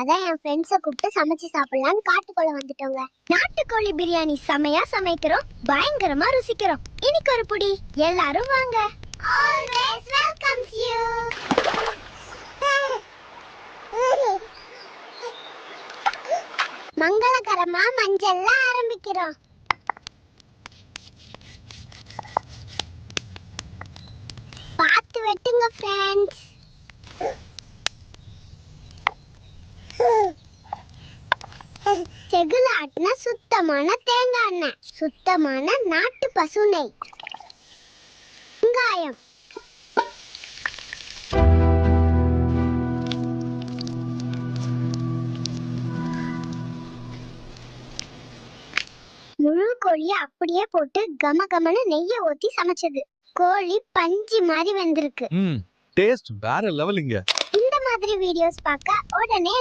அதான் என் ஃப்ரெண்ட்ஸை கூப்பிட்டு சமைச்சு சாப்பிடலாம்னு காட்டுக்குள்ள வந்துட்டோங்க. நாட்டுக்கோழி பிரியாணி செமையா சமைக்கிறோம், பயங்கரமா ருசிக்கிறோம். இன்னைக்கு ஒரு புடி, எல்லாரும் வாங்க. Always welcomes you. மங்களகரமா மஞ்சள்ல ஆரம்பிக்கிறோம். பார்த்து வெட்டுங்க ஃப்ரெண்ட்ஸ். செகுல ஆட்டின சுத்தமான தேங்காய் எண்ணெய், சுத்தமான நாட்டு பசு நெய், வெங்காயம், முழு கோழியை அப்படியே போட்டு கம கமன்னு நெய்யை ஊத்தி சமைச்சது. கோழி பஞ்சு மாதிரி வெந்திருக்கு. டேஸ்ட் வேற லெவலுங்க. இந்த மாதிரி வீடியோஸ் பார்க்க உடனே